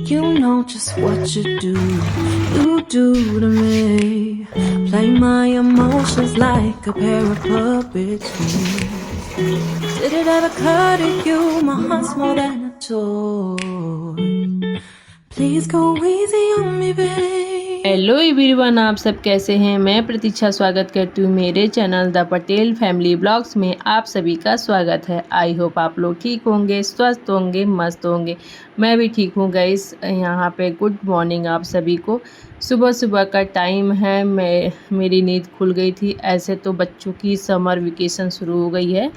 You know just what you do to me. Play my emotions like a pair of puppets. Did it ever occur to you my heart's more than a toy? Please go easy on me, babe. Hello everyone, आप सब कैसे हैं। मैं प्रतीक्षा स्वागत करती हूँ मेरे channel the Patel family blogs में। आप सभी का स्वागत है। आई होप आप लोग ठीक होंगे, स्वस्थ होंगे, मस्त होंगे। मैं भी ठीक हूँ गाइस। यहाँ पे गुड मॉर्निंग आप सभी को। सुबह सुबह का टाइम है। मेरी नींद खुल गई थी। ऐसे तो बच्चों की समर वेकेशन शुरू हो गई है,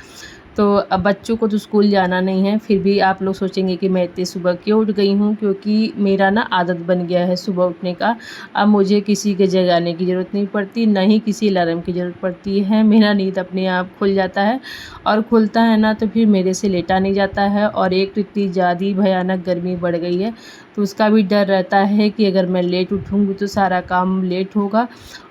तो अब बच्चों को तो स्कूल जाना नहीं है। फिर भी आप लोग सोचेंगे कि मैं इतनी सुबह क्यों उठ गई हूँ, क्योंकि मेरा ना आदत बन गया है सुबह उठने का। अब मुझे किसी के जगाने की ज़रूरत नहीं पड़ती, ना ही किसी अलार्म की ज़रूरत पड़ती है। मेरा नींद अपने आप खुल जाता है, और खुलता है ना तो फिर मेरे से लेटा नहीं जाता है। और एक तो इतनी ज़्यादा भयानक गर्मी बढ़ गई है, तो उसका भी डर रहता है कि अगर मैं लेट उठूँगी तो सारा काम लेट होगा।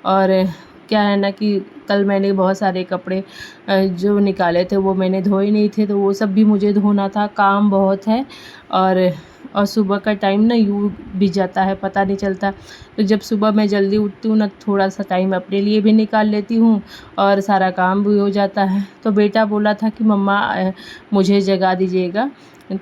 और क्या है ना कि कल मैंने बहुत सारे कपड़े जो निकाले थे वो मैंने धोए नहीं थे, तो वो सब भी मुझे धोना था। काम बहुत है, और सुबह का टाइम ना यूँ बीत जाता है, पता नहीं चलता। तो जब सुबह मैं जल्दी उठती हूँ ना, थोड़ा सा टाइम अपने लिए भी निकाल लेती हूँ और सारा काम भी हो जाता है। तो बेटा बोला था कि मम्मा मुझे जगा दीजिएगा।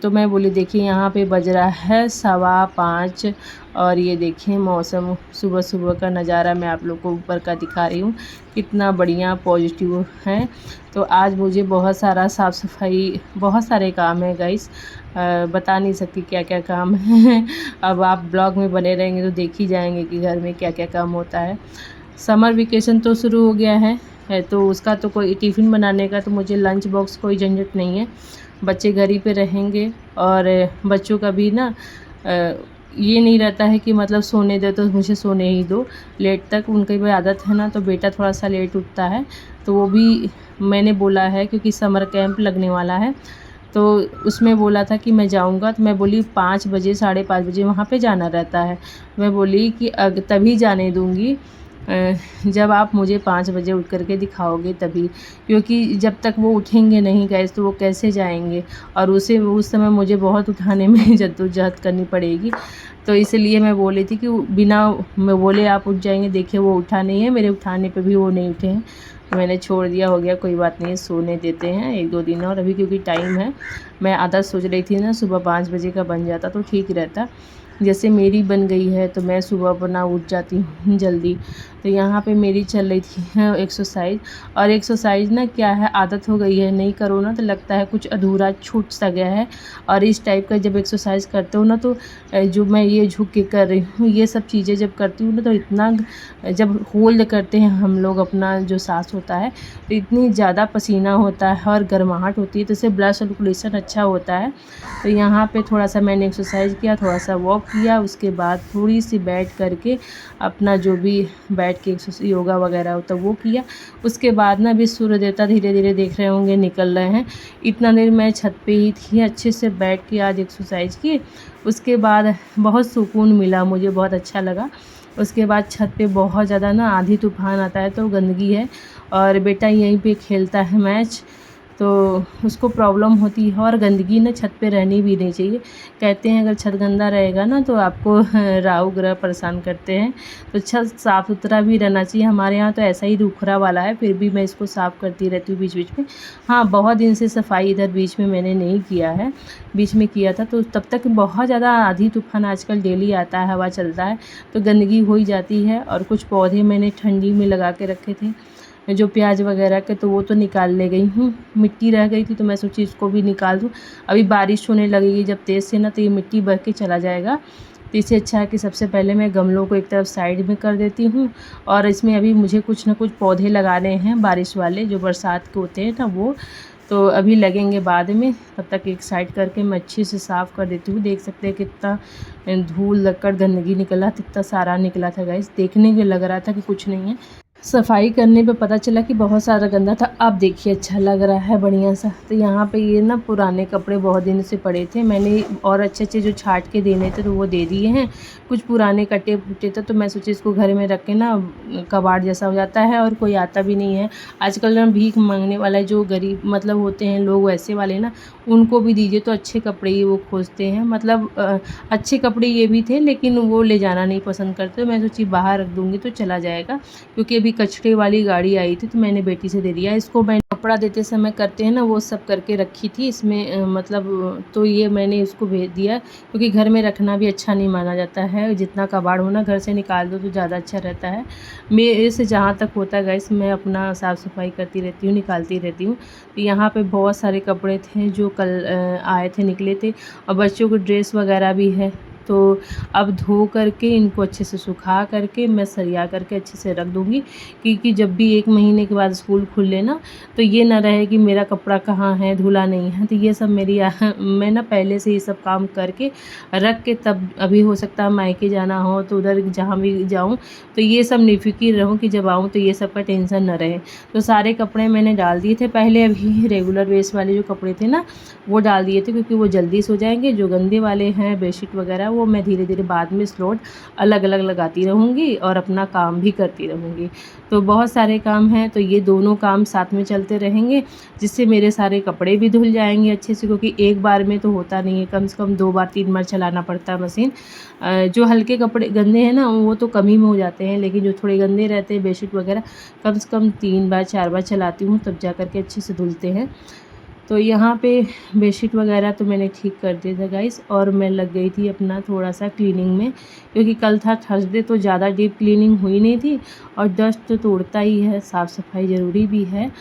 तो मैं बोली देखिए यहाँ पे बज रहा है 5:15, और ये देखिए मौसम सुबह सुबह का नज़ारा मैं आप लोग को ऊपर का दिखा रही हूँ, कितना बढ़िया पॉजिटिव है। तो आज मुझे बहुत सारा साफ़ सफाई, बहुत सारे काम है गाइस। बता नहीं सकती क्या क्या काम है। अब आप ब्लॉग में बने रहेंगे तो देख ही जाएंगे कि घर में क्या क्या काम होता है। समर वेकेशन तो शुरू हो गया है, तो उसका तो कोई टिफ़िन बनाने का तो मुझे लंच बॉक्स कोई झंझट नहीं है। बच्चे घर ही पे रहेंगे, और बच्चों का भी ना ये नहीं रहता है कि मतलब सोने दो तो मुझे सोने ही दो लेट तक। उनकी भी आदत है ना, तो बेटा थोड़ा सा लेट उठता है, तो वो भी मैंने बोला है क्योंकि समर कैंप लगने वाला है, तो उसमें बोला था कि मैं जाऊंगा। तो मैं बोली 5 बजे 5:30 बजे वहाँ पे जाना रहता है। मैं बोली कि तभी जाने दूंगी जब आप मुझे 5 बजे उठ कर के दिखाओगे तभी, क्योंकि जब तक वो उठेंगे नहीं गैस तो वो कैसे जाएंगे, और उस समय मुझे बहुत उठाने में जद्दोजहद करनी पड़ेगी। तो इसलिए मैं बोली थी कि बिना मैं बोले आप उठ जाएंगे। देखिए वो उठा नहीं है, मेरे उठाने पे भी वो नहीं उठे हैं। तो मैंने छोड़ दिया, हो गया कोई बात नहीं है, सोने देते हैं 1-2 दिन और अभी, क्योंकि टाइम है। मैं आधा सोच रही थी ना सुबह 5 बजे का बन जाता तो ठीक रहता। जैसे मेरी बन गई है तो मैं सुबह अपना उठ जाती हूँ जल्दी। तो यहाँ पे मेरी चल रही थी एक्सरसाइज। और एक्सरसाइज ना क्या है, आदत हो गई है, नहीं करो ना तो लगता है कुछ अधूरा छूट सा गया है। और इस टाइप का जब एक्सरसाइज करते हो ना, तो जो मैं ये झुक के कर रही हूँ, ये सब चीज़ें जब करती हूँ ना, तो इतना जब होल्ड करते हैं हम लोग अपना जो सांस होता है, तो इतनी ज़्यादा पसीना होता है और गर्माहट होती है, तो इससे ब्लड सर्कुलेशन अच्छा होता है। तो यहाँ पे थोड़ा सा मैंने एक्सरसाइज किया, थोड़ा सा वॉक किया, उसके बाद थोड़ी सी बैठ करके अपना जो भी बैठ के योगा वगैरह होता है वो किया। उसके बाद ना अभी सूर्य देवता धीरे धीरे देख रहे होंगे निकल रहे हैं। इतना देर मैं छत पे ही थी, अच्छे से बैठ के आज एक्सरसाइज की। उसके बाद बहुत सुकून मिला, मुझे बहुत अच्छा लगा। उसके बाद छत पे बहुत ज़्यादा ना आंधी तूफान आता है, तो गंदगी है, और बेटा यहीं पे खेलता है मैच, तो उसको प्रॉब्लम होती है। और गंदगी ना छत पे रहनी भी नहीं चाहिए। कहते हैं अगर छत गंदा रहेगा ना तो आपको राहु ग्रह परेशान करते हैं। तो छत साफ़ सुथरा भी रहना चाहिए। हमारे यहाँ तो ऐसा ही रूखरा वाला है, फिर भी मैं इसको साफ़ करती रहती हूँ बीच बीच में। हाँ, बहुत दिन से सफाई इधर बीच में मैंने नहीं किया है, बीच में किया था तो तब तक बहुत ज़्यादा आंधी तूफान आजकल डेली आता है, हवा चलता है, तो गंदगी हो ही जाती है। और कुछ पौधे मैंने ठंडी में लगा के रखे थे जो प्याज वगैरह के, तो वो तो निकाल ले गई हूँ। मिट्टी रह गई थी तो मैं सोची इसको भी निकाल दूँ। अभी बारिश होने लगेगी जब तेज़ से ना, तो ये मिट्टी बह के चला जाएगा। तो इससे अच्छा है कि सबसे पहले मैं गमलों को एक तरफ साइड में कर देती हूँ। और इसमें अभी मुझे कुछ ना कुछ पौधे लगाने हैं, बारिश वाले जो बरसात के होते हैं ना, वो तो अभी लगेंगे बाद में। तब तक एक साइड करके मैं अच्छे से साफ़ कर देती हूँ। देख सकते हैं कितना धूल लगकर गंदगी निकला, कितना सारा निकला था गाइस। देखने में लग रहा था कि कुछ नहीं है, सफाई करने पे पता चला कि बहुत सारा गंदा था। अब देखिए अच्छा लग रहा है बढ़िया सा। तो यहाँ पे ये ना पुराने कपड़े बहुत दिन से पड़े थे, मैंने और अच्छे जो छाट के देने थे तो वो दे दिए हैं। कुछ पुराने कटे फूटे थे तो मैं सोची इसको घर में रख के ना कबाड़ जैसा हो जाता है और कोई आता भी नहीं है। आजकल ना भीख मांगने वाला जो गरीब मतलब होते हैं लोग वैसे वाले ना, उनको भी दीजिए तो अच्छे कपड़े ही वो खोजते हैं। मतलब अच्छे कपड़े ये भी थे लेकिन वो ले जाना नहीं पसंद करते। मैं सोची बाहर रख दूँगी तो चला जाएगा, क्योंकि अभी कचरे वाली गाड़ी आई थी तो मैंने बेटी से दे दिया इसको। मैं कपड़ा देते समय करते हैं ना वो सब करके रखी थी इसमें मतलब, तो ये मैंने इसको भेज दिया, क्योंकि घर में रखना भी अच्छा नहीं माना जाता है। जितना कबाड़ हो ना घर से निकाल दो तो ज़्यादा अच्छा रहता है। मेरे से जहाँ तक होता है गाइस, मैं अपना साफ़ सफाई करती रहती हूँ, निकालती रहती हूँ। तो यहाँ पे बहुत सारे कपड़े थे जो कल आए थे, निकले थे, और बच्चों को ड्रेस वगैरह भी है। तो अब धो करके इनको अच्छे से सुखा करके मैं सरिया करके अच्छे से रख दूँगी, क्योंकि जब भी 1 महीने के बाद स्कूल खुले ना, तो ये ना रहे कि मेरा कपड़ा कहाँ है, धुला नहीं है। तो ये सब मेरी मैं ना पहले से ये सब काम करके रख के, तब अभी हो सकता है मायके जाना हो तो उधर जहाँ भी जाऊँ तो ये सब निफ़िक्र रहूँ कि जब आऊँ तो ये सब का टेंशन ना रहे। तो सारे कपड़े मैंने डाल दिए थे पहले, अभी रेगुलर बेस वाले जो कपड़े थे ना वो डाल दिए थे, क्योंकि वो जल्दी सो जाएंगे। जो गंदे वाले हैं बेडशीट वगैरह वो मैं धीरे धीरे बाद में स्लॉट अलग अलग लगाती रहूँगी और अपना काम भी करती रहूँगी। तो बहुत सारे काम हैं, तो ये दोनों काम साथ में चलते रहेंगे, जिससे मेरे सारे कपड़े भी धुल जाएंगे अच्छे से, क्योंकि एक बार में तो होता नहीं है, कम से कम 2 बार 3 बार चलाना पड़ता है मशीन। जो हल्के कपड़े गंदे हैं ना वो तो कम ही में हो जाते हैं, लेकिन जो थोड़े गंदे रहते हैं बेडशीट वगैरह, कम से कम 3 बार 4 बार चलाती हूँ तब जा कर के अच्छे से धुलते हैं। तो यहाँ पे बेडशीट वगैरह तो मैंने ठीक कर दिया था गाइस, और मैं लग गई थी अपना थोड़ा सा क्लीनिंग में, क्योंकि कल था थर्सडे तो ज़्यादा डीप क्लीनिंग हुई नहीं थी, और डस्ट तो तोड़ता ही है, साफ़ सफाई ज़रूरी भी है।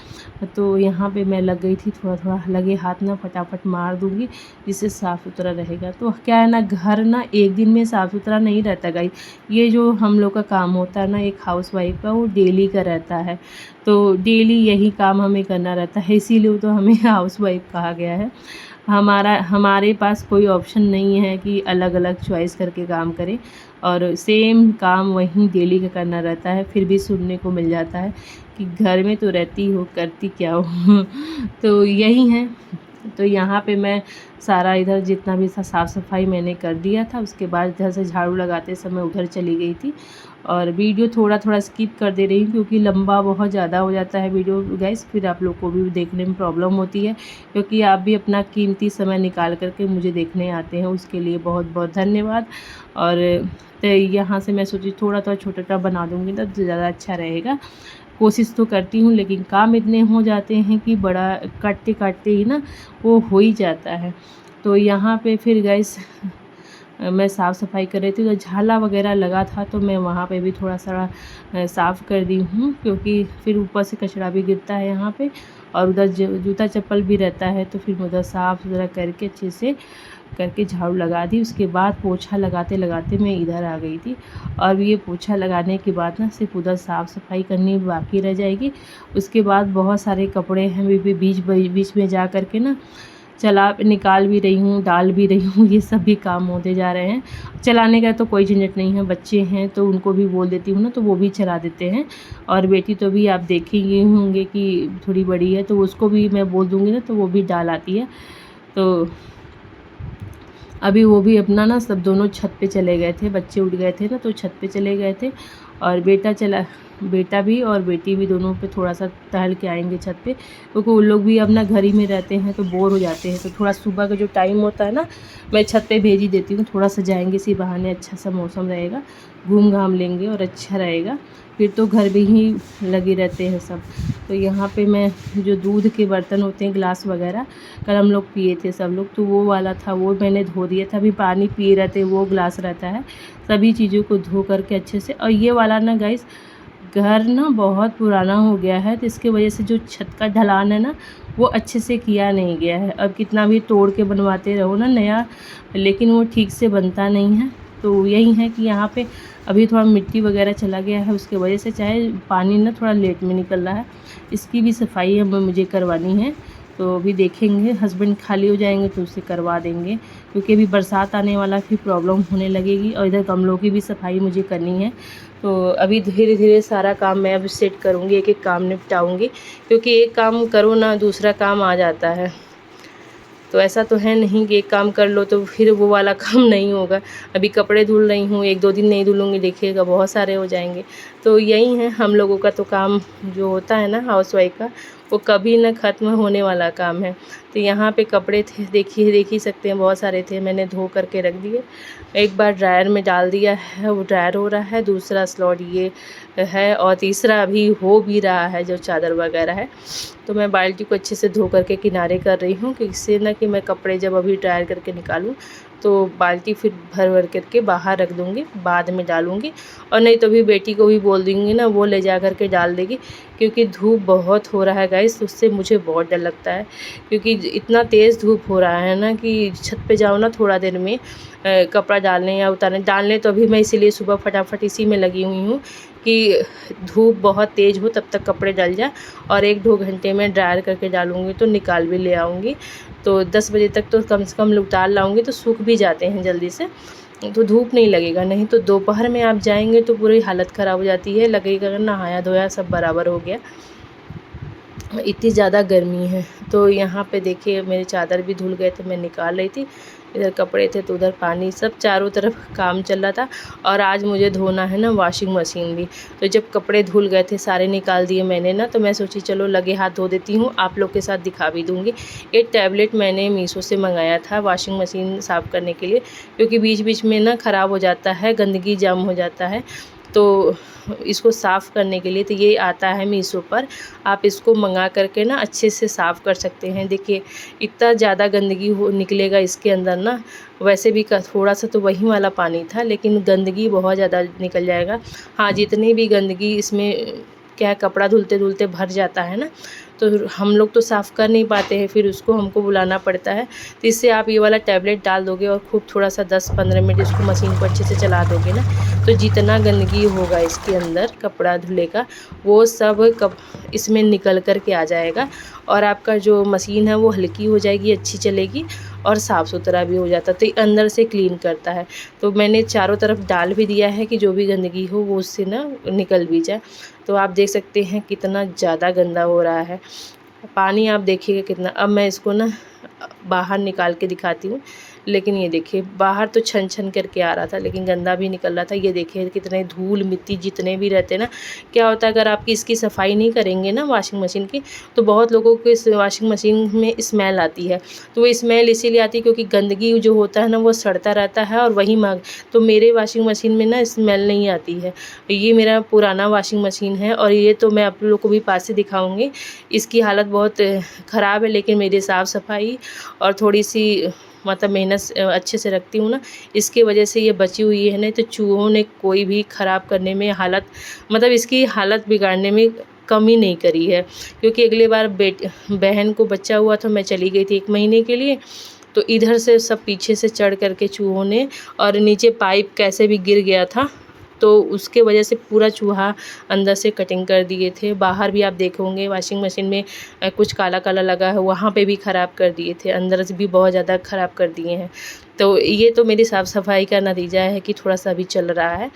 तो यहाँ पे मैं लग गई थी, थोड़ा थोड़ा लगे हाथ ना फटाफट मार दूँगी, जिससे साफ़ सुथरा रहेगा। तो क्या है ना, घर ना एक दिन में साफ़ सुथरा नहीं रहता गाइस। ये जो हम लोग का काम होता है ना एक हाउसवाइफ का, वो डेली का रहता है। तो डेली यही काम हमें करना रहता है, इसीलिए तो हमें हाउसवाइफ कहा गया है। हमारे पास कोई ऑप्शन नहीं है कि अलग अलग चॉइस करके काम करें, और सेम काम वहीं डेली का करना रहता है। फिर भी सुनने को मिल जाता है कि घर में तो रहती हो, करती क्या हो। तो यही है। तो यहाँ पे मैं सारा इधर जितना भी था साफ़ सफाई मैंने कर दिया था। उसके बाद इधर से झाड़ू लगाते समय उधर चली गई थी, और वीडियो थोड़ा थोड़ा स्किप कर दे रही हूँ, क्योंकि लंबा बहुत ज़्यादा हो जाता है वीडियो गाइस, फिर आप लोग को भी देखने में प्रॉब्लम होती है, क्योंकि आप भी अपना कीमती समय निकाल करके मुझे देखने आते हैं, उसके लिए बहुत बहुत धन्यवाद। और तो यहाँ से मैं सोची थोड़ा थोड़ा छोटा छोटा बना दूँगी ना तो ज़्यादा अच्छा रहेगा। कोशिश तो करती हूँ, लेकिन काम इतने हो जाते हैं कि बड़ा काटते काटते ही ना वो हो ही जाता है। तो यहाँ पे फिर गाइस मैं साफ़ सफाई कर रही थी, तो झाला वगैरह लगा था तो मैं वहाँ पे भी थोड़ा सा साफ़ कर दी हूँ, क्योंकि फिर ऊपर से कचरा भी गिरता है यहाँ पे, और उधर जूता चप्पल भी रहता है, तो फिर मैं उधर साफ़ सुथरा करके अच्छे से करके झाड़ू लगा दी। उसके बाद पोछा लगाते लगाते मैं इधर आ गई थी, और ये पोछा लगाने के बाद ना सिर्फ उधर साफ़ सफाई करनी बाकी रह जाएगी। उसके बाद बहुत सारे कपड़े हैं बीच में जा कर के ना चला निकाल भी रही हूँ, डाल भी रही हूँ, ये सब भी काम होते जा रहे हैं। चलाने का तो कोई झंझट नहीं है, बच्चे हैं तो उनको भी बोल देती हूँ ना तो वो भी चला देते हैं। और बेटी तो भी आप देखेंगे होंगे कि थोड़ी बड़ी है, तो उसको भी मैं बोल दूँगी ना तो वो भी डाल आती है। तो अभी वो भी अपना ना सब दोनों छत पे चले गए थे, बच्चे उठ गए थे ना तो छत पे चले गए थे, और बेटा भी और बेटी भी दोनों पे थोड़ा सा टहल के आएंगे छत पे, क्योंकि वो लोग भी अपना घर ही में रहते हैं तो बोर हो जाते हैं। तो थोड़ा सुबह का जो टाइम होता है ना मैं छत पे भेज ही देती हूँ, थोड़ा सा जाएंगे इसी बहाने, अच्छा सा मौसम रहेगा, घूम घाम लेंगे और अच्छा रहेगा। फिर तो घर में ही लगे रहते हैं सब। तो यहाँ पे मैं जो दूध के बर्तन होते हैं गिलास वगैरह, कल हम लोग पिए थे सब लोग, तो वो वाला था वो मैंने धो दिया था। अभी पानी पी रहे थे वो गिलास रहता है, सभी चीज़ों को धो करके अच्छे से। और ये वाला ना गाइस घर ना बहुत पुराना हो गया है, तो इसके वजह से जो छत का ढलान है ना वो अच्छे से किया नहीं गया है। अब कितना भी तोड़ के बनवाते रहो ना नया, लेकिन वो ठीक से बनता नहीं है। तो यही है कि यहाँ पे अभी थोड़ा मिट्टी वगैरह चला गया है, उसके वजह से चाहे पानी ना थोड़ा लेट में निकल रहा है, इसकी भी सफाई हमें मुझे करवानी है। तो अभी देखेंगे, हस्बैंड खाली हो जाएंगे तो उसे करवा देंगे, क्योंकि अभी बरसात आने वाला फिर प्रॉब्लम होने लगेगी, और इधर गमलों की भी सफाई मुझे करनी है। तो अभी धीरे धीरे सारा काम मैं अब सेट करूँगी, एक एक काम निपटाऊँगी, क्योंकि एक काम करो ना दूसरा काम आ जाता है। तो ऐसा तो है नहीं कि एक काम कर लो तो फिर वो वाला काम नहीं होगा। अभी कपड़े धुल रही हूँ, 1-2 दिन नहीं धुलूँगी, देखिएगा बहुत सारे हो जाएंगे। तो यही है हम लोगों का तो काम जो होता है ना हाउसवाइफ का, वो कभी ना ख़त्म होने वाला काम है। तो यहाँ पे कपड़े थे, देखिए देख ही सकते हैं, बहुत सारे थे, मैंने धो करके रख दिए। एक बार ड्रायर में डाल दिया है, वो ड्रायर हो रहा है, दूसरा स्लॉट ये है और तीसरा अभी हो भी रहा है जो चादर वगैरह है। तो मैं बाल्टी को अच्छे से धो करके किनारे कर रही हूँ कि इससे ना कि मैं कपड़े जब अभी ड्रायर करके निकालूँ तो बाल्टी फिर भर भर करके बाहर रख दूँगी, बाद में डालूँगी। और नहीं तो भी बेटी को भी बोल दूँगी ना, वो ले जा कर के डाल देगी, क्योंकि धूप बहुत हो रहा है गाइस, उससे मुझे बहुत डर लगता है। क्योंकि इतना तेज़ धूप हो रहा है ना कि छत पे जाओ ना थोड़ा देर में कपड़ा डालने या उतारने, डालने तो अभी मैं इसीलिए सुबह फटाफट इसी में लगी हुई हूँ कि धूप बहुत तेज़ हो तब तक कपड़े डल जाए, और 1-2 घंटे में ड्रायर करके डालूँगी तो निकाल भी ले आऊँगी। तो 10 बजे तक तो कम से कम उतार लाऊँगी तो सूख भी जाते हैं जल्दी से, तो धूप नहीं लगेगा। नहीं तो दोपहर में आप जाएंगे तो पूरी हालत ख़राब हो जाती है, लगेगा अगर नहाया धोया सब बराबर हो गया, इतनी ज़्यादा गर्मी है। तो यहाँ पे देखिए मेरे चादर भी धुल गए थे, मैं निकाल रही थी, इधर कपड़े थे तो उधर पानी, सब चारों तरफ काम चल रहा था। और आज मुझे धोना है ना वॉशिंग मशीन भी, तो जब कपड़े धुल गए थे सारे निकाल दिए मैंने ना, तो मैं सोची चलो लगे हाथ धो देती हूँ, आप लोग के साथ दिखा भी दूँगी। एक टैबलेट मैंने मीशो से मंगाया था वॉशिंग मशीन साफ़ करने के लिए, क्योंकि बीच बीच में ना ख़राब हो जाता है, गंदगी जम हो जाता है, तो इसको साफ़ करने के लिए तो ये आता है मीशो पर, आप इसको मंगा करके ना अच्छे से साफ़ कर सकते हैं। देखिए इतना ज़्यादा गंदगी हो निकलेगा इसके अंदर ना, वैसे भी थोड़ा सा तो वही वाला पानी था, लेकिन गंदगी बहुत ज़्यादा निकल जाएगा। हाँ, जितनी भी गंदगी इसमें क्या है, कपड़ा धुलते धुलते भर जाता है ना, तो हम लोग तो साफ़ कर नहीं पाते हैं, फिर उसको हमको बुलाना पड़ता है। तो इससे आप ये वाला टैबलेट डाल दोगे और खूब थोड़ा सा 10-15 मिनट इसको मशीन को अच्छे से चला दोगे ना, तो जितना गंदगी होगा इसके अंदर कपड़ा धुले का, वो सब इसमें निकल कर के आ जाएगा, और आपका जो मशीन है वो हल्की हो जाएगी, अच्छी चलेगी और साफ़ सुथरा भी हो जाता है। तो ये अंदर से क्लीन करता है। तो मैंने चारों तरफ डाल भी दिया है कि जो भी गंदगी हो वो उससे ना निकल भी जाए। तो आप देख सकते हैं कितना ज़्यादा गंदा हो रहा है पानी, आप देखिएगा कितना। अब मैं इसको ना बाहर निकाल के दिखाती हूँ, लेकिन ये देखिए बाहर तो छन छन करके आ रहा था, लेकिन गंदा भी निकल रहा था। ये देखिए कितने धूल मिट्टी जितने भी रहते हैं ना, क्या होता है अगर आपकी इसकी सफाई नहीं करेंगे ना वॉशिंग मशीन की, तो बहुत लोगों को इस वॉशिंग मशीन में स्मेल आती है। तो वो स्मेल इसीलिए आती है क्योंकि गंदगी जो होता है ना वो सड़ता रहता है और वही तो मेरे वॉशिंग मशीन में ना स्मेल नहीं आती है। ये मेरा पुराना वॉशिंग मशीन है और ये तो मैं आप लोग को भी पास से दिखाऊँगी। इसकी हालत बहुत ख़राब है, लेकिन मेरी साफ़ सफाई और थोड़ी सी मतलब मेहनत अच्छे से रखती हूँ ना, इसकी वजह से ये बची हुई है। नहीं तो चूहों ने कोई भी ख़राब करने में हालत, मतलब इसकी हालत बिगाड़ने में कमी नहीं करी है। क्योंकि अगली बार बहन को बच्चा हुआ तो मैं चली गई थी 1 महीने के लिए, तो इधर से सब पीछे से चढ़ करके चूहों ने, और नीचे पाइप कैसे भी गिर गया था तो उसके वजह से पूरा चूहा अंदर से कटिंग कर दिए थे। बाहर भी आप देखोगे वॉशिंग मशीन में कुछ काला काला लगा है, वहाँ पे भी ख़राब कर दिए थे, अंदर से भी बहुत ज़्यादा ख़राब कर दिए हैं। तो ये तो मेरी साफ़ सफाई का नतीजा है कि थोड़ा सा भी चल रहा है,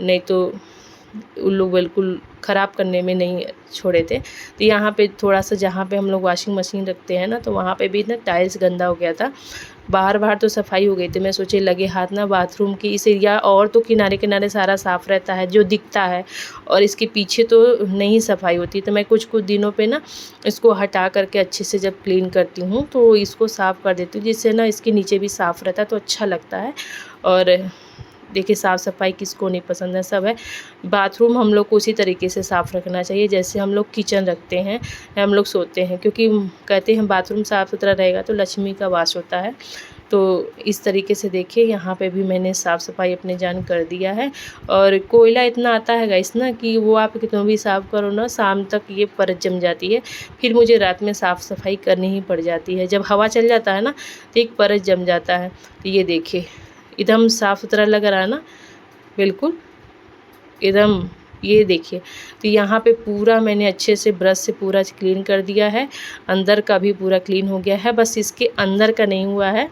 नहीं तो उन लोग बिल्कुल ख़राब करने में नहीं छोड़े थे। तो यहाँ पे थोड़ा सा जहाँ पे हम लोग वॉशिंग मशीन रखते हैं ना, तो वहाँ पे भी ना टाइल्स गंदा हो गया था। बाहर तो सफाई हो गई थी, मैं सोचे लगे हाथ ना बाथरूम की इस एरिया, और तो किनारे किनारे सारा साफ़ रहता है जो दिखता है, और इसके पीछे तो नहीं सफाई होती। तो मैं कुछ दिनों पे ना इसको हटा करके अच्छे से जब क्लीन करती हूँ तो इसको साफ़ कर देती हूँ, जिससे ना इसके नीचे भी साफ़ रहता है तो अच्छा लगता है। और देखिए साफ़ सफाई किसको नहीं पसंद है, सब है। बाथरूम हम लोग को उसी तरीके से साफ़ रखना चाहिए जैसे हम लोग किचन रखते हैं, हम लोग सोते हैं, क्योंकि कहते हैं बाथरूम साफ़ सुथरा रहेगा तो लक्ष्मी का वास होता है। तो इस तरीके से देखिए यहाँ पे भी मैंने साफ़ सफाई अपने जान कर दिया है। और कोयला इतना आता है गाइस ना कि वो आप कितना भी साफ़ करो ना, शाम तक ये परत जम जाती है, फिर मुझे रात में साफ़ सफाई करनी ही पड़ जाती है। जब हवा चल जाता है ना तो एक परत जम जाता है। तो ये देखिए एकदम साफ़ सुथरा लग रहा है ना, बिल्कुल एकदम। ये देखिए तो यहाँ पे पूरा मैंने अच्छे से ब्रश से पूरा क्लीन कर दिया है, अंदर का भी पूरा क्लीन हो गया है, बस इसके अंदर का नहीं हुआ है।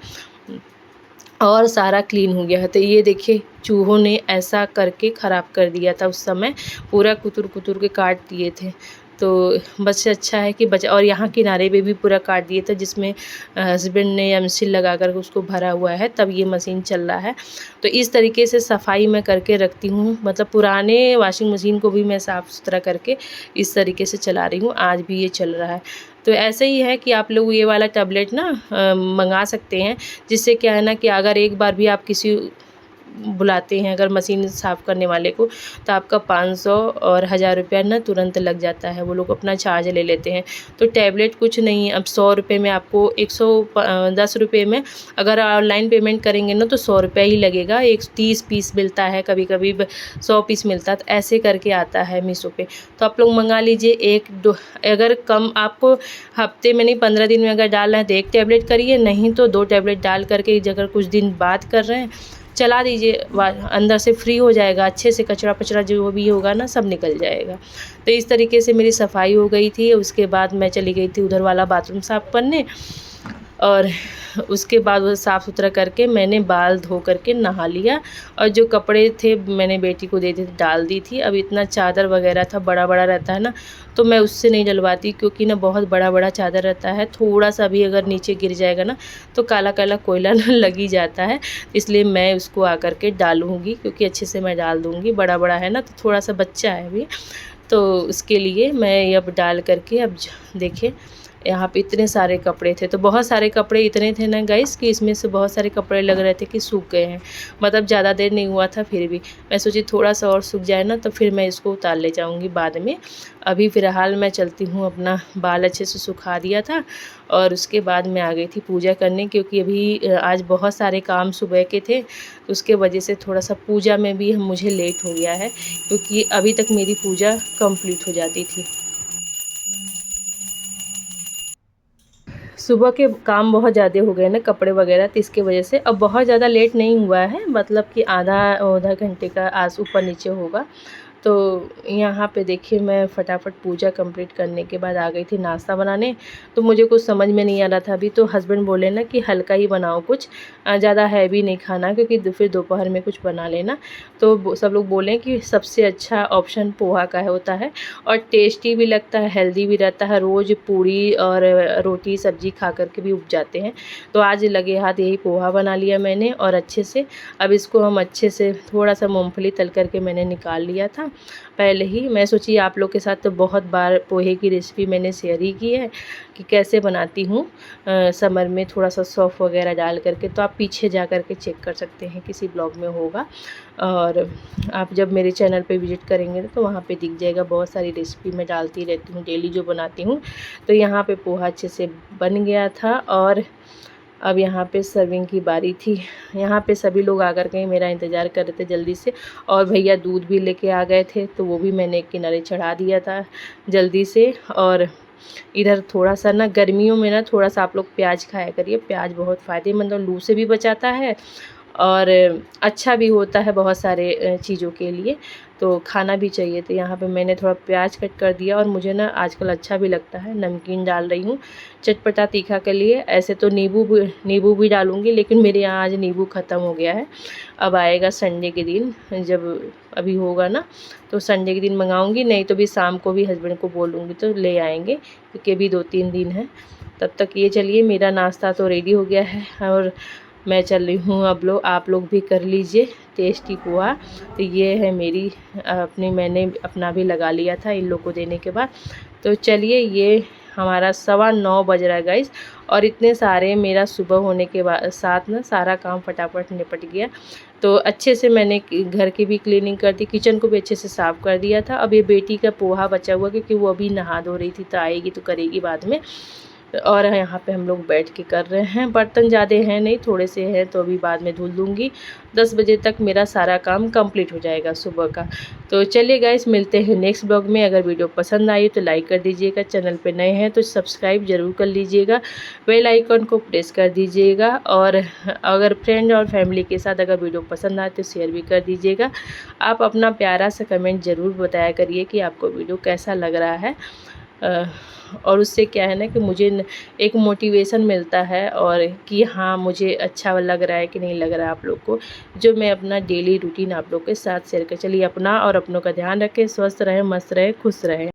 और सारा क्लीन हो गया है। तो ये देखिए चूहों ने ऐसा करके ख़राब कर दिया था, उस समय पूरा कुतुर के काट दिए थे। तो बस अच्छा है कि बचा, और यहाँ किनारे पे भी पूरा काट दिए थे, जिसमें हस्बैंड ने एमसील लगा कर उसको भरा हुआ है, तब ये मशीन चल रहा है। तो इस तरीके से सफाई मैं करके रखती हूँ, मतलब पुराने वॉशिंग मशीन को भी मैं साफ़ सुथरा करके इस तरीके से चला रही हूँ। आज भी ये चल रहा है। तो ऐसे ही है कि आप लोग ये वाला टैबलेट ना मंगा सकते हैं, जिससे क्या है ना कि अगर एक बार भी आप किसी बुलाते हैं अगर मशीन साफ़ करने वाले को, तो आपका 500 और 1000 रुपया ना तुरंत लग जाता है। वो लोग अपना चार्ज ले लेते हैं। तो टैबलेट कुछ नहीं, अब 100 रुपये में आपको 110 रुपये में अगर ऑनलाइन पेमेंट करेंगे ना, तो 100 रुपया ही लगेगा। 30 पीस मिलता है, कभी कभी 100 पीस मिलता है। तो ऐसे करके आता है मीशो पे। तो आप लोग मंगा लीजिए। 1-2 अगर कम आपको हफ्ते में नहीं 15 दिन में अगर डालना है तो 1 टैबलेट करिए, नहीं तो 2 टैबलेट डाल करके अगर कुछ दिन बाद कर रहे हैं चला दीजिए, अंदर से फ्री हो जाएगा, अच्छे से कचरा पचरा जो भी होगा ना सब निकल जाएगा। तो इस तरीके से मेरी सफाई हो गई थी। उसके बाद मैं चली गई थी उधर वाला बाथरूम साफ़ करने, और उसके बाद वो साफ़ सुथरा करके मैंने बाल धो करके नहा लिया, और जो कपड़े थे मैंने बेटी को दे दी थी, डाल दी थी। अब इतना चादर वगैरह था, बड़ा बड़ा रहता है ना, तो मैं उससे नहीं डलवाती, क्योंकि ना बहुत बड़ा बड़ा चादर रहता है, थोड़ा सा भी अगर नीचे गिर जाएगा ना तो काला काला कोयला ना लग ही जाता है। इसलिए मैं उसको आकर के डालूँगी, क्योंकि अच्छे से मैं डाल दूँगी। बड़ा बड़ा है ना, तो थोड़ा सा बच्चा है अभी, तो उसके लिए मैं अब डाल करके अब देखिए यहाँ पे इतने सारे कपड़े थे। तो बहुत सारे कपड़े इतने थे ना गाइस कि इसमें से बहुत सारे कपड़े लग रहे थे कि सूख गए हैं। मतलब ज़्यादा देर नहीं हुआ था, फिर भी मैं सोची थोड़ा सा और सूख जाए ना तो फिर मैं इसको उतार ले जाऊँगी बाद में। अभी फ़िलहाल मैं चलती हूँ, अपना बाल अच्छे से सुखा दिया था और उसके बाद मैं आ गई थी पूजा करने, क्योंकि अभी आज बहुत सारे काम सुबह के थे, तो उसके वजह से थोड़ा सा पूजा में भी मुझे लेट हो गया है, क्योंकि अभी तक मेरी पूजा कंप्लीट हो जाती थी। सुबह के काम बहुत ज़्यादा हो गए ना, कपड़े वगैरह, तो इसके वजह से अब बहुत ज़्यादा लेट नहीं हुआ है, मतलब कि आधा घंटे का आज ऊपर नीचे होगा। तो यहाँ पे देखिए मैं फटाफट पूजा कंप्लीट करने के बाद आ गई थी नाश्ता बनाने। तो मुझे कुछ समझ में नहीं आ रहा था अभी, तो हस्बैंड बोले ना कि हल्का ही बनाओ कुछ, ज़्यादा हैवी नहीं खाना, क्योंकि फिर दोपहर में कुछ बना लेना। तो सब लोग बोले कि सबसे अच्छा ऑप्शन पोहा का होता है, और टेस्टी भी लगता है, हेल्दी भी रहता है। रोज़ पूरी और रोटी सब्जी खा कर के भी उब जाते हैं। तो आज लगे हाथ यही पोहा बना लिया मैंने, और अच्छे से अब इसको हम अच्छे से थोड़ा सा मूंगफली तल करके मैंने निकाल लिया था पहले ही। मैं सोची आप लोग के साथ तो बहुत बार पोहे की रेसिपी मैंने शेयर ही की है कि कैसे बनाती हूँ समर में थोड़ा सा सौंफ वगैरह डाल करके, तो आप पीछे जा कर के चेक कर सकते हैं, किसी ब्लॉग में होगा। और आप जब मेरे चैनल पे विजिट करेंगे तो वहाँ पे दिख जाएगा, बहुत सारी रेसिपी मैं डालती रहती हूँ डेली जो बनाती हूँ। तो यहाँ पे पोहा अच्छे से बन गया था, और अब यहाँ पे सर्विंग की बारी थी। यहाँ पे सभी लोग आकर के मेरा इंतज़ार कर रहे थे जल्दी से, और भैया दूध भी लेके आ गए थे, तो वो भी मैंने एक किनारे चढ़ा दिया था जल्दी से। और इधर थोड़ा सा ना गर्मियों में ना थोड़ा सा आप लोग प्याज खाया करिए, प्याज बहुत फ़ायदेमंद और लू से भी बचाता है, और अच्छा भी होता है बहुत सारे चीज़ों के लिए, तो खाना भी चाहिए। तो यहाँ पे मैंने थोड़ा प्याज कट कर दिया, और मुझे ना आजकल अच्छा भी लगता है, नमकीन डाल रही हूँ चटपटा तीखा के लिए। ऐसे तो नींबू भी डालूँगी, लेकिन मेरे यहाँ आज नींबू ख़त्म हो गया है। अब आएगा संडे के दिन, जब अभी होगा ना तो संडे के दिन मंगाऊँगी, नहीं तो भी शाम को भी हस्बैंड को बोलूँगी तो ले आएँगे, क्योंकि अभी 2-3 दिन है। तब तक ये चलिए मेरा नाश्ता तो रेडी हो गया है, और मैं चल रही हूँ। अब आप लोग भी कर लीजिए टेस्टी पोहा। तो ये है मेरी मैंने अपना भी लगा लिया था इन लोग को देने के बाद। तो चलिए ये हमारा 9:15 बज रहा है गाइस, और इतने सारे मेरा सुबह होने के बाद साथ ना सारा काम फटाफट निपट गया। तो अच्छे से मैंने घर की भी क्लीनिंग कर दी, किचन को भी अच्छे से साफ़ कर दिया था। अब ये बेटी का पोहा बचा हुआ, क्योंकि वो अभी नहा धो रही थी, तो आएगी तो करेगी बाद में। और यहाँ पे हम लोग बैठ के कर रहे हैं। बर्तन ज़्यादा हैं नहीं, थोड़े से हैं, तो अभी बाद में धुल दूँगी। 10 बजे तक मेरा सारा काम कंप्लीट हो जाएगा सुबह का। तो चलिए गाइस, मिलते हैं नेक्स्ट ब्लॉग में। अगर वीडियो पसंद आई तो लाइक कर दीजिएगा, चैनल पे नए हैं तो सब्सक्राइब ज़रूर कर लीजिएगा, बेल आइकन को प्रेस कर दीजिएगा, और अगर फ्रेंड और फैमिली के साथ अगर वीडियो पसंद आए तो शेयर भी कर दीजिएगा। आप अपना प्यारा सा कमेंट ज़रूर बताया करिए कि आपको वीडियो कैसा लग रहा है। और उससे क्या है ना कि मुझे एक मोटिवेशन मिलता है, और कि हाँ मुझे अच्छा लग रहा है कि नहीं लग रहा है आप लोग को, जो मैं अपना डेली रूटीन आप लोग के साथ शेयर कर। चलिए अपना और अपनों का ध्यान रखें, स्वस्थ रहें, मस्त रहें, खुश रहें।